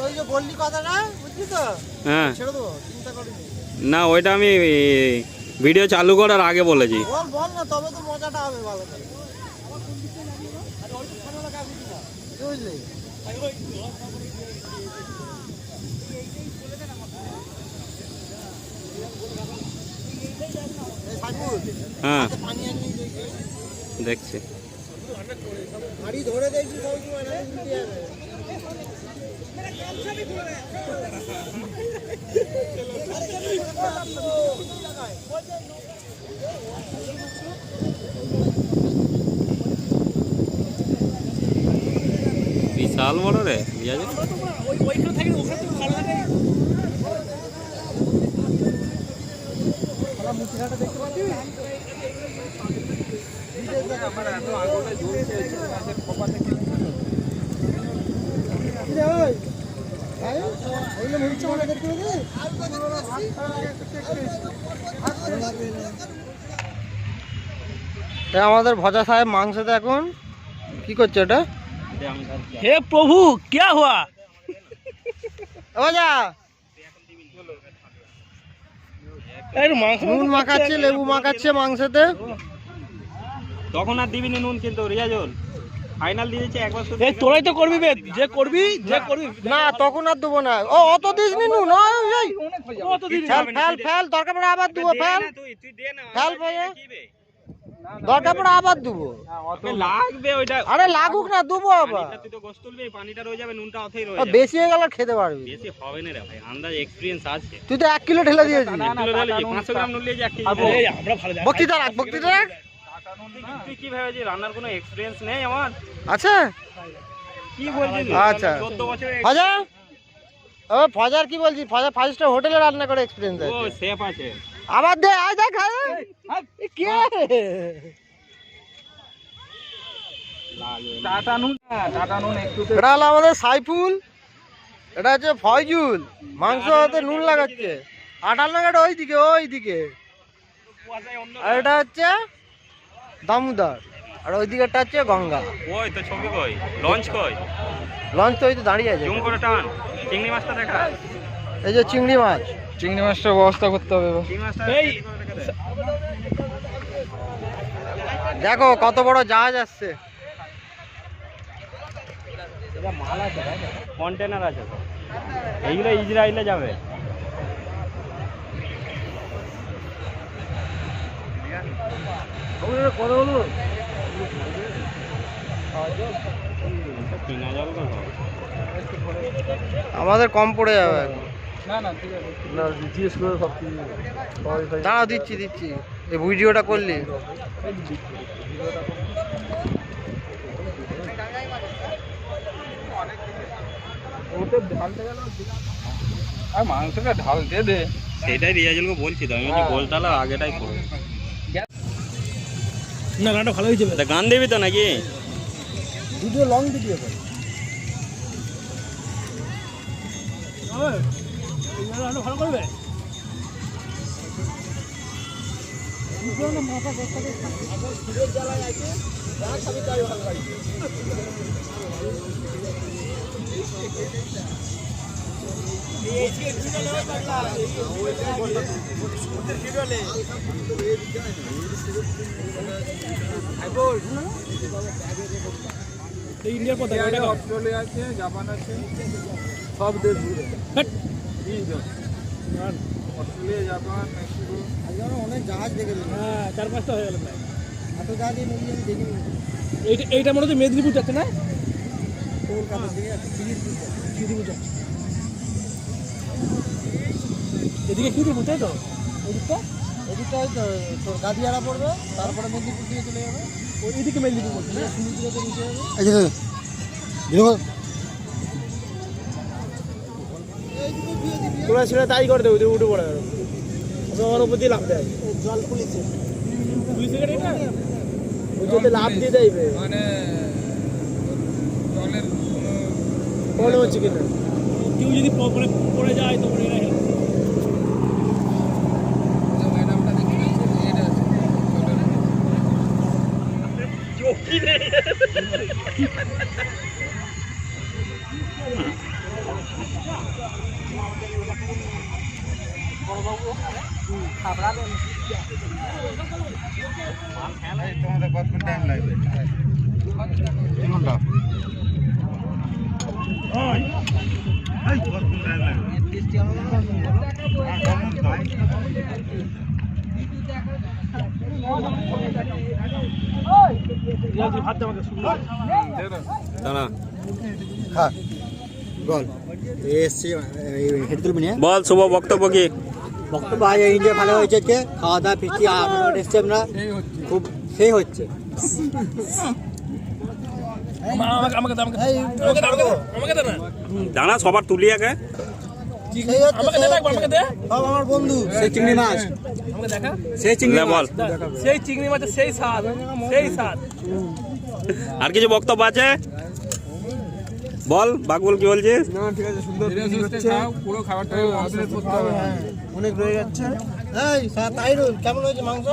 ওই যে বললি কথাটা বুঝলি তো? হ্যাঁ ছেড়ে দেবো, চিন্তা করিনি। না, ওইটা আমি ভিডিও চালু করার আগে বলেছি। বল না, তবে তো মজাটা হবে ভালো করে, বুঝলি? হ্যাঁ দেখছি। ধরে দেখছি সব সময় না, বিশাল বড় রে আমাদের ভজা সাহেব মাংসতে এখন কি করছে এটা? হে প্রভু क्या हुआ? নুন মাখাচ্ছে, লেবু মাখাচ্ছে মাংসতে। তখন আর দিবি নুন, কিন্তু রিয়াজুল ফাইনাল দিয়েছে একবার শুধু। তোরাই তো করবি, যে করবি না তখন আর দেবো না। ও অত দিস নি নুন, ফেল দরকার পড়ে আবার দেবো, ফেল দরকার পড়ে আবার দেবো, লাগবে ওইটা। আরে লাগুক না, দেবো আবার। তুই তো গোশ তুলবি, পানিটা রয়ে যাবে, নুনটা অথই রয়ে যাবে। বেশি হয়ে গেলে খেতে পারবি। বেশি হবে না রে ভাই, আন্দাজ এক্সপেরিয়েন্স আছে। তুই তো 1 কিলো ঢেলে দিয়েছিস। 500 গ্রাম নুন লিয়েছি 1 কেজি। আমরা ভালো জানি। বক্তৃতা রাখ। তুই কি ভেবেছিস রান্নার কোনো এক্সপেরিয়েন্স নেই আমার? আচ্ছা কি বলছিস? আচ্ছা 14 বছরের ফজা, ও ফজার কি বলছিস? ফজা 5 স্টার হোটেলে রান্না করে এক্সপেরিয়েন্স ও আছে। শেফ আছে। আবার দে, আয় দেখ কি টাটা নুন একটু। এটা হলো আমাদের সাইফুল, এটা হচ্ছে ফয়জুল। মাংস হাতে নুন লাগাচ্ছে। 58 নাগাটা ওইদিকে, আর এটা হচ্ছে দামোদর, আর ওইদিকেটা হচ্ছে গঙ্গা। ওই তো ছবি কই, লঞ্চ কই? লঞ্চ তো ওই তো দাঁড়িয়ে আছে। জুম করে টান, চিংড়ি মাছটা দেখা। এই যে চিংড়ি মাছটার ব্যবস্থা করতে হবে। চিংড়ি মাছটা এই দেখো কত বড় জাহাজ আসছে। কন্টেনার আছে তো, এইগুলো ইসরায়েলে যাবে। আমাদের কম পড়ে যাবে এখন। না ঠিক আছে, না জিজ্ঞেস করে সব কিছু দাঁড়াও, দিচ্ছি এই ভিডিওটা করলি। ওতে ঢালতে গেল আর মাংসটা ঢালতে দে। সেটাই রিয়াজুলকে বলছি তো, আমি বলছি গোলটালা আগেটাই করো। না রান্না ভালো হয়েছে। তা গান দিবি তো নাকি? ভিডিও লং ভিডিও করে। রান্না ভালো করবে। ইন্ডিয়ার কথা, অস্ট্রেলিয়া আছে, জাপান আছে, সব দেশ ঘুরে। অস্ট্রেলিয়া, জাপান, মেক্সিকো, অনেক জাহাজ দেখে দিল। হ্যাঁ 4-5টা হয়ে গেল প্রায়। এত জাহাজ এই নদী আমি দেখিনি। এইটা মনে হচ্ছে মেদিনীপুর যাচ্ছে না? কলকাতার দিকে আছে, খিদিপুর যাচ্ছে। এদিকে খিদিপুর, তাই তো? এদিকটা ওই তো তোর গাদিয়ারা পড়বে, তারপরে মেদিনীপুর দিকে চলে যাবে। ওইদিকে মেদিনীপুর বলছে না? সমুদ্রতে নিচে যাবে। তোরা ছেলে তাই করে দেবে, উঠে পড়ে গেল। আমার উপর দিয়ে লাভ দেয় জল পুলিশে। পুলিশের গাড়ি না, ওই যদি লাভ দিয়ে দেবে মানে জলের মনে হচ্ছে কিনা কেউ যদি পড়ে যায় তো এরা হেল্প তোমাদের কতক্ষণ টাইম লাগবে? 3 ঘন্টা। কতক্ষণ টাইম লাগবে? খা বল এসছি হেঁটে তুলবি না বল শুভ বক্তব্য কি? বক্তব্য আজ ইন্ডিয়া ভালো হয়েছে আজকে খাওয়া দাওয়া ফিরছি এসছি আমরা খুব সেই হচ্ছে দাঁড়া সবার তুলি আগে। সব আমার বন্ধু সেই চিংড়ি মাছ সেই চিংড়ি লে বল, সেই চিংড়ি মাছের সেই স্বাদ, সেই স্বাদ। আর কিছু বক্তব্য আছে? বল বাকবুল কি বলছিস? পুরো খাবারটা অনেক রয়ে যাচ্ছে। এই তাই কেমন হয়েছে মাংস?